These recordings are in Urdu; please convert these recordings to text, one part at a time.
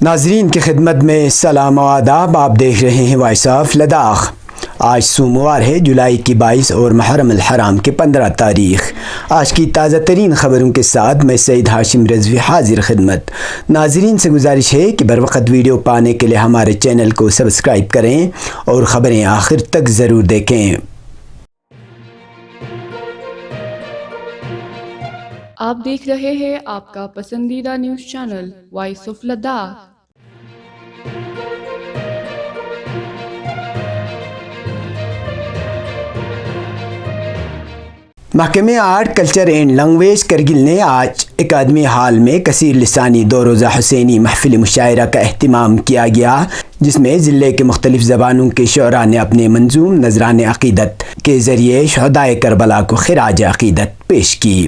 ناظرین کی خدمت میں سلام و آداب. آپ دیکھ رہے ہیں وائس آف لداخ. آج سوموار ہے، جولائی کی 22 اور محرم الحرام کے 15 تاریخ. آج کی تازہ ترین خبروں کے ساتھ میں سعید ہاشم رضوی حاضر خدمت. ناظرین سے گزارش ہے کہ بر وقت ویڈیو پانے کے لیے ہمارے چینل کو سبسکرائب کریں اور خبریں آخر تک ضرور دیکھیں. آپ دیکھ رہے ہیں آپ کا پسندیدہ news channel voice of Ladakh. محکمہ art culture and language Kargil نے آج اکادمی ہال میں کثیر لسانی 2 روزہ حسینی محفل مشاعرہ کا اہتمام کیا گیا، جس میں ضلع کے مختلف زبانوں کے شعراء نے اپنے منظوم نذران عقیدت کے ذریعے شہدائے کربلا کو خراج عقیدت پیش کی.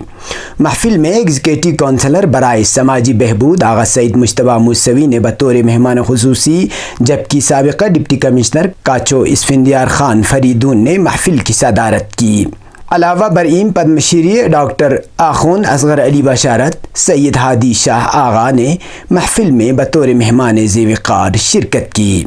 محفل میں ایگزیکٹو کونسلر برائے سماجی بہبود آغا سعید مجتبیٰ موسوی نے بطور مہمان خصوصی، جبکہ سابقہ ڈپٹی کمشنر کاچو اسفندیار خان فریدون نے محفل کی صدارت کی. علاوہ برئیم پدم شری ڈاکٹر آخوند اصغر علی بشارت سید ہادی شاہ آغا نے محفل میں بطور مہمان ذی وقار شرکت کی.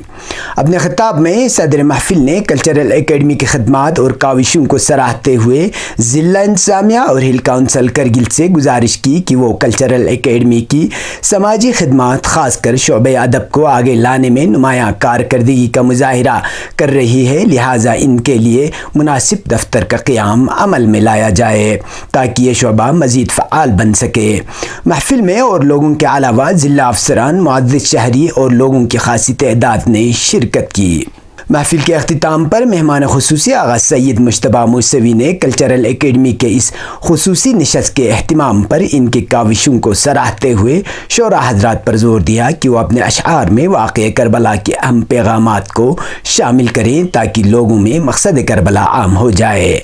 اپنے خطاب میں صدر محفل نے کلچرل اکیڈمی کی خدمات اور کاوشوں کو سراہتے ہوئے ضلع انتظامیہ اور ہل کونسل کرگل سے گزارش کی کہ وہ کلچرل اکیڈمی کی سماجی خدمات، خاص کر شعبہ ادب کو آگے لانے میں نمایاں کارکردگی کا مظاہرہ کر رہی ہے، لہٰذا ان کے لیے مناسب دفتر کا قیام عمل میں لایا جائے تاکہ یہ شعبہ مزید فعال بن سکے. محفل میں اور لوگوں کے علاوہ ضلع افسران، معزز شہری اور لوگوں کی خاصی تعداد نے شرکت کی. محفل کے اختتام پر مہمان خصوصی آغا سید مجتبیٰ موسوی نے کلچرل اکیڈمی کے اس خصوصی نشست کے اہتمام پر ان کی کاوشوں کو سراہتے ہوئے شعراء حضرات پر زور دیا کہ وہ اپنے اشعار میں واقعہ کربلا کے اہم پیغامات کو شامل کریں تاکہ لوگوں میں مقصد کربلا عام ہو جائے.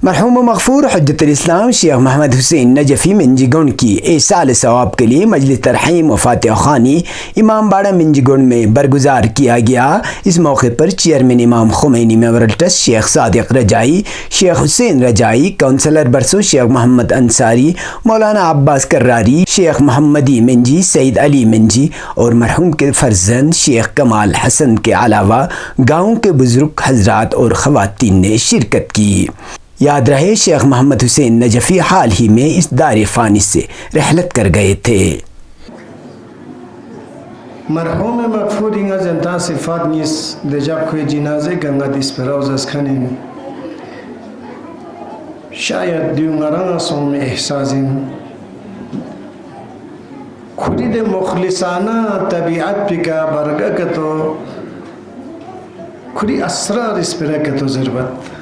مرحوم و مغفور حجت الاسلام شیخ محمد حسین نجفی منجی گنڈ کی ایصال ثواب کے لیے مجلس ترحیم و فاتحہ خوانی امام باڑہ منجی گنڈ میں برگزار کیا گیا. اس موقع پر چیئرمین امام خمینی میموریل ٹرسٹ شیخ صادق رجائی، شیخ حسین رجائی، کونسلر برسو شیخ محمد انصاری، مولانا عباس کراری، شیخ محمدی منجی، سید علی منجی اور مرحوم کے فرزند شیخ کمال حسن کے علاوہ گاؤں کے بزرگ حضرات اور خواتین نے شرکت کی. یاد رہے شیخ محمد حسین نجفی حال ہی میں اس دار فانی سے رحلت کر گئے تھے. مرحوم مغفور اینگا زنتا صفات نیس دجاب کوئی جنازے گنگا دیس پراوز از کنین شاید دیونگا رنگا سوم احسازین کھوڑی دے مخلصانہ طبیعت پکا برگا کتو کھوڑی اسرار اس پرا کتو ضربت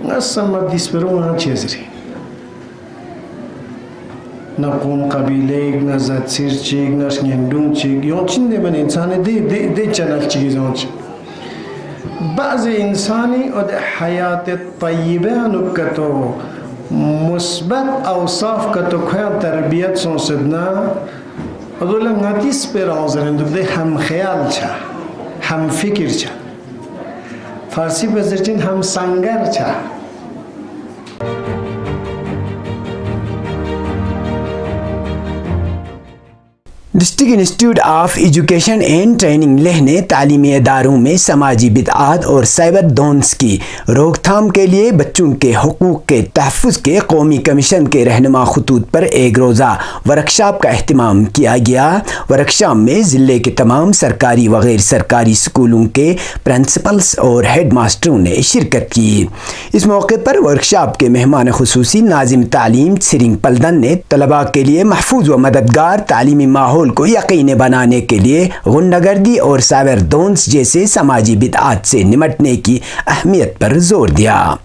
نسمت دیس پرو چیزری نہ قوم قبیلے نہ ذات سیر چیگ نہ شنگندون چیگ یون چندے من انسانی دے چنل چیز ہوں بعض انسانی اور حیات طیبہ نکتو مثبت اوصاف کتو خیال تربیت سون سدنا ادولا نتیس پر آنظرین دے ہم خیال چھا، ہم فکر چھا، فارسی بزرچین ہم سنگر چھا. District Institute of Education and Training Layyah نے تعلیمی اداروں میں سماجی بدعات اور سائبر دونس کی روک تھام کے لیے بچوں کے حقوق کے تحفظ کے قومی کمیشن کے رہنما خطوط پر ایک روزہ ورکشاپ کا اہتمام کیا گیا. ورکشاپ میں ضلع کے تمام سرکاری و غیر سرکاری اسکولوں کے پرنسپلز اور ہیڈ ماسٹروں نے شرکت کی. اس موقع پر ورکشاپ کے مہمان خصوصی ناظم تعلیم سرنگ پلدن نے طلباء کے لیے محفوظ و مددگار تعلیمی ماحول کو یقینی بنانے کے لیے غنڈہ گردی اور سائبر دونس جیسے سماجی بدعات سے نمٹنے کی اہمیت پر زور دیا.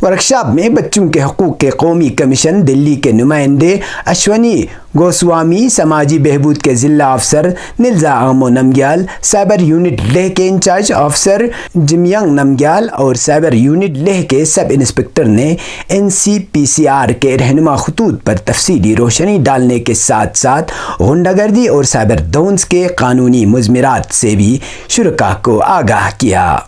ورکشاپ میں بچوں کے حقوق کے قومی کمیشن دلی کے نمائندے اشونی گوسوامی، سماجی بہبود کے ضلع افسر نلزا آمو نمگیال، سائبر یونٹ لیہ کے انچارج افسر جمینگ نمگیال اور سائبر یونٹ لیہ کے سب انسپکٹر نے NCPCR کے رہنما خطوط پر تفصیلی روشنی ڈالنے کے ساتھ ساتھ غنڈہ گردی اور سائبر دونس کے قانونی مضمرات سے بھی شرکاء کو آگاہ کیا.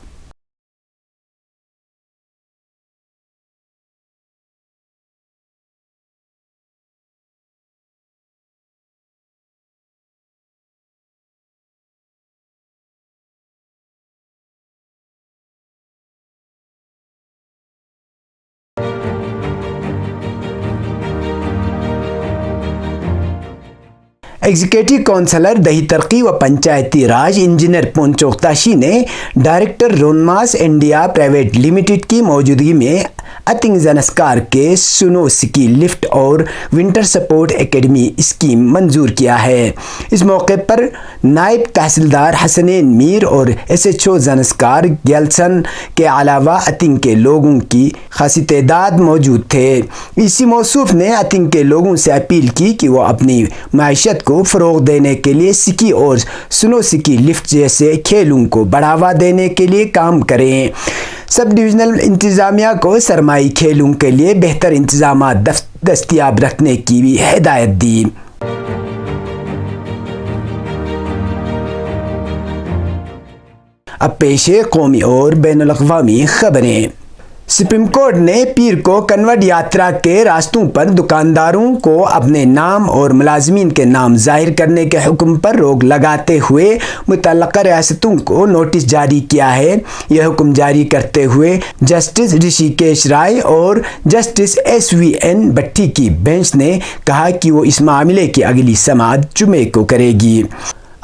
ایگزیکٹو کونسلر دہی ترقی و پنچایتی راج انجینئر پونچوک تاشی نے ڈائریکٹر رونماس انڈیا پرائیویٹ لمیٹڈ کی موجودگی میں اتنگ زنسکار کے سنو سکی لفٹ اور ونٹر سپورٹ اکیڈمی اسکیم منظور کیا ہے۔ اس موقع پر نائب تحصیلدار حسنین میر اور ایس ایچ او زنسکار گیلسن کے علاوہ اتنگ کے لوگوں کی خاصی تعداد موجود تھے۔ اسی موصوف نے اتنگ کے لوگوں سے اپیل کی کہ وہ اپنی معیشت کو فروغ دینے کے لیے سکی اور سنو سکی لفٹ جیسے کھیلوں کو بڑھاوا دینے کے لیے کام کریں۔ سب ڈویژنل انتظامیہ کو سرمائی کھیلوں کے لیے بہتر انتظامات دستیاب رکھنے کی بھی ہدایت دی۔ اب پیش ہے قومی اور بین الاقوامی خبریں۔ سپریم کورٹ نے پیر کو کنوڈ یاترا کے راستوں پر دکانداروں کو اپنے نام اور ملازمین کے نام ظاہر کرنے کے حکم پر روک لگاتے ہوئے متعلقہ ریاستوں کو نوٹس جاری کیا ہے۔ یہ حکم جاری کرتے ہوئے جسٹس رشی کیش رائے اور جسٹس ایس وی این بھٹی کی بینچ نے کہا کہ وہ اس معاملے کی اگلی سماعت جمعے کو کرے گی۔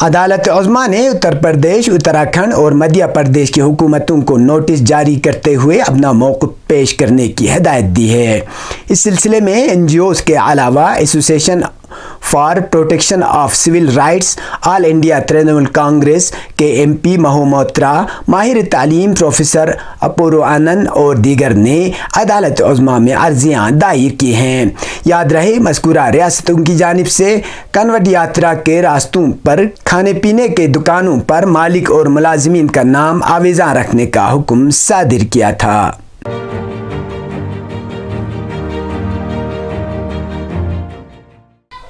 عدالت عظمیٰ نے اتر پردیش، اتراکھنڈ اور مدھیہ پردیش کی حکومتوں کو نوٹس جاری کرتے ہوئے اپنا موقف پیش کرنے کی ہدایت دی ہے۔ اس سلسلے میں این جی اوز کے علاوہ association for protection of civil rights, all India Trinamool Congress کے ایم پی مہو موترا، ماہر تعلیم پروفیسر اپورو آنند اور دیگر نے عدالت عظمیٰ میں عرضیاں دائر کی ہیں۔ یاد رہے مذکورہ ریاستوں کی جانب سے کنوڈ یاترا کے راستوں پر کھانے پینے کے دکانوں پر مالک اور ملازمین کا نام آویزاں رکھنے کا حکم صادر کیا تھا۔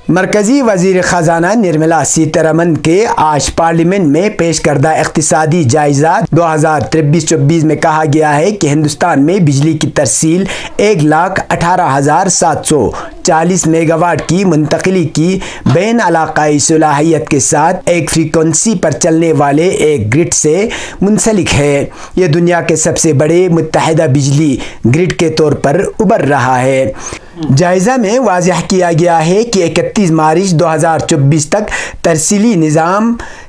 مرکزی وزیر خزانہ نرملا سیتارمن کے آج پارلیمنٹ میں پیش کردہ اقتصادی جائزہ 2023-24 میں کہا گیا ہے کہ ہندوستان میں بجلی کی ترسیل 1,18,740 میگا واٹ کی منتقلی کی بین علاقائی صلاحیت کے ساتھ ایک فریکوینسی پر چلنے والے ایک گرڈ سے منسلک ہے۔ یہ دنیا کے سب سے بڑے متحدہ بجلی گرڈ کے طور پر ابھر رہا ہے۔ جائزہ میں واضح کیا گیا ہے کہ 31 مارچ 2024 تک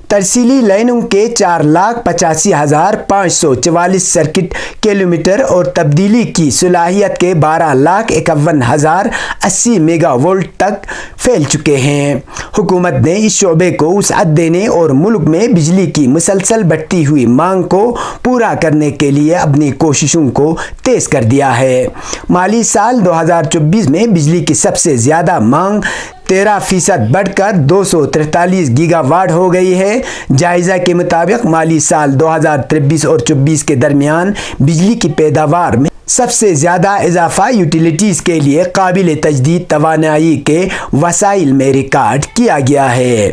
ترسیلی لائنوں کے 4,85,544 سرکٹ کلومیٹر اور تبدیلی کی صلاحیت کے 12,51,080 میگا وولٹ تک پھیل چکے ہیں۔ حکومت نے اس شعبے کو وسعت دینے اور ملک میں بجلی کی مسلسل بڑھتی ہوئی مانگ کو پورا کرنے کے لیے اپنی کوششوں کو تیز کر دیا ہے۔ مالی سال 2024 میں بجلی کی سب سے زیادہ مانگ 13% بڑھ کر 243 گیگا واٹ ہو گئی ہے۔ جائزہ کے مطابق مالی سال 2023 اور 24 کے درمیان بجلی کی پیداوار میں سب سے زیادہ اضافہ یوٹیلیٹیز کے لیے قابل تجدید توانائی کے وسائل میں ریکارڈ کیا گیا ہے۔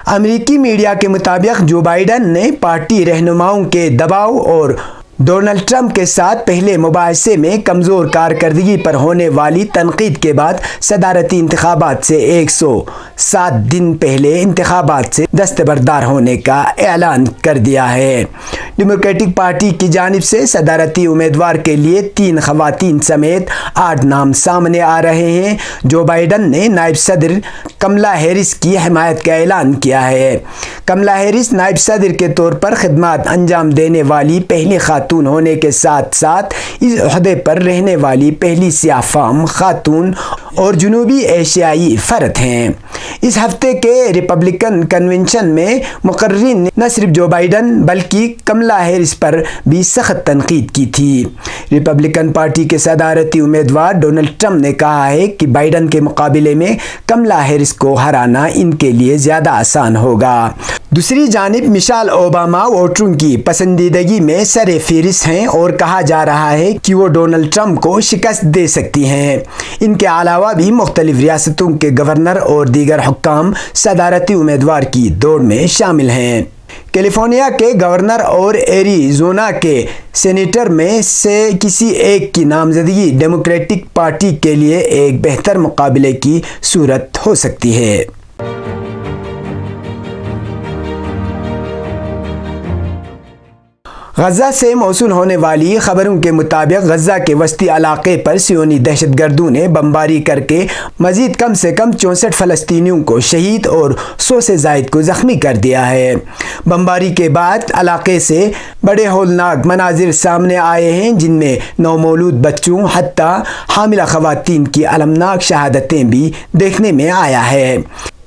امریکی میڈیا کے مطابق جو بائیڈن نے پارٹی رہنماؤں کے دباؤ اور ڈونلڈ ٹرمپ کے ساتھ پہلے مباحثے میں کمزور کارکردگی پر ہونے والی تنقید کے بعد صدارتی انتخابات سے 107 دن پہلے انتخابات سے دستبردار ہونے کا اعلان کر دیا ہے۔ ڈیموکریٹک پارٹی کی جانب سے صدارتی امیدوار کے لیے 3 خواتین سمیت 8 نام سامنے آ رہے ہیں۔ جو بائیڈن نے نائب صدر کملا ہیرس کی حمایت کا اعلان کیا ہے۔ کملا ہیرس نائب صدر کے طور پر خدمات انجام دینے والی پہلی خاتون ہونے کے ساتھ ساتھ اس عہدے پر رہنے والی پہلی سیاہ فام خاتون اور جنوبی ایشیائی فرد ہیں۔ اس ہفتے کے ریپبلکن کنونشن میں مقررین نے نہ صرف جو بائیڈن بلکہ کملا ہیرس پر بھی سخت تنقید کی تھی۔ ریپبلکن پارٹی کے صدارتی امیدوار ڈونلڈ ٹرمپ نے کہا ہے کہ بائیڈن کے مقابلے میں کملا ہیرس کو ہرانا ان کے لیے زیادہ آسان ہوگا۔ دوسری جانب مشال اوباما ووٹروں کی پسندیدگی میں سر فہرست ہیں اور کہا جا رہا ہے کہ وہ ڈونلڈ ٹرمپ کو شکست دے سکتی ہیں۔ ان کے علاوہ بھی مختلف ریاستوں کے گورنر اور دیگر حکام صدارتی امیدوار کی دوڑ میں شامل ہیں۔ کیلیفورنیا کے گورنر اور ایریزونا کے سینیٹر میں سے کسی ایک کی نامزدگی ڈیموکریٹک پارٹی کے لیے ایک بہتر مقابلے کی صورت ہو سکتی ہے۔ غزہ سے موصول ہونے والی خبروں کے مطابق غزہ کے وسطی علاقے پر صہیونی دہشت گردوں نے بمباری کر کے مزید کم سے کم 64 فلسطینیوں کو شہید اور 100 سے زائد کو زخمی کر دیا ہے۔ بمباری کے بعد علاقے سے بڑے ہولناک مناظر سامنے آئے ہیں، جن میں نومولود بچوں حتیٰ حاملہ خواتین کی المناک شہادتیں بھی دیکھنے میں آیا ہے۔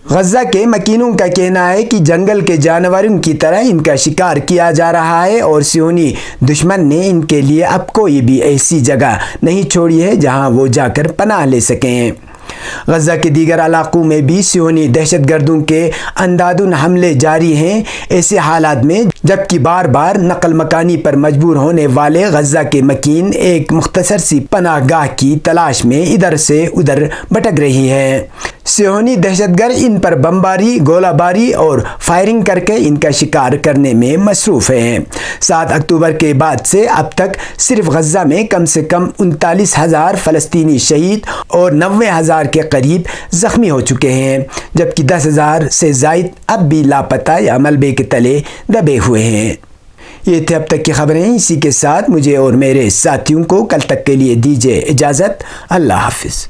غزہ کے مکینوں کا کہنا ہے کہ جنگل کے جانوروں کی طرح ان کا شکار کیا جا رہا ہے اور صہیونی دشمن نے ان کے لیے اب کوئی بھی ایسی جگہ نہیں چھوڑی ہے جہاں وہ جا کر پناہ لے سکیں۔ غزہ کے دیگر علاقوں میں بھی صہیونی دہشت گردوں کے اندھادھند حملے جاری ہیں۔ ایسے حالات میں جبکہ بار بار نقل مکانی پر مجبور ہونے والے غزہ کے مکین ایک مختصر سی پناہ گاہ کی تلاش میں ادھر سے ادھر بھٹک رہی ہے۔ صہیونی دہشت گرد ان پر بمباری، گولہ باری اور فائرنگ کر کے ان کا شکار کرنے میں مصروف ہیں۔ 7 اکتوبر کے بعد سے اب تک صرف غزہ میں کم سے کم 39,000 فلسطینی شہید اور 90,000 کے قریب زخمی ہو چکے ہیں، جبکہ 10,000 سے زائد اب بھی لاپتہ یا ملبے کے تلے دبے ہوئے ہیں۔ یہ تھے اب تک کی خبریں۔ اسی کے ساتھ مجھے اور میرے ساتھیوں کو کل تک کے لیے دیجیے اجازت۔ اللہ حافظ۔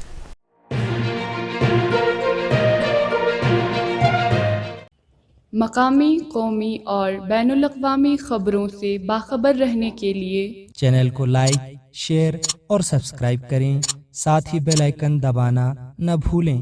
مقامی، قومی اور بین الاقوامی خبروں سے باخبر رہنے کے لیے چینل کو لائک، شیئر اور سبسکرائب کریں، ساتھ ہی بیل آئیکن دبانا نہ بھولیں۔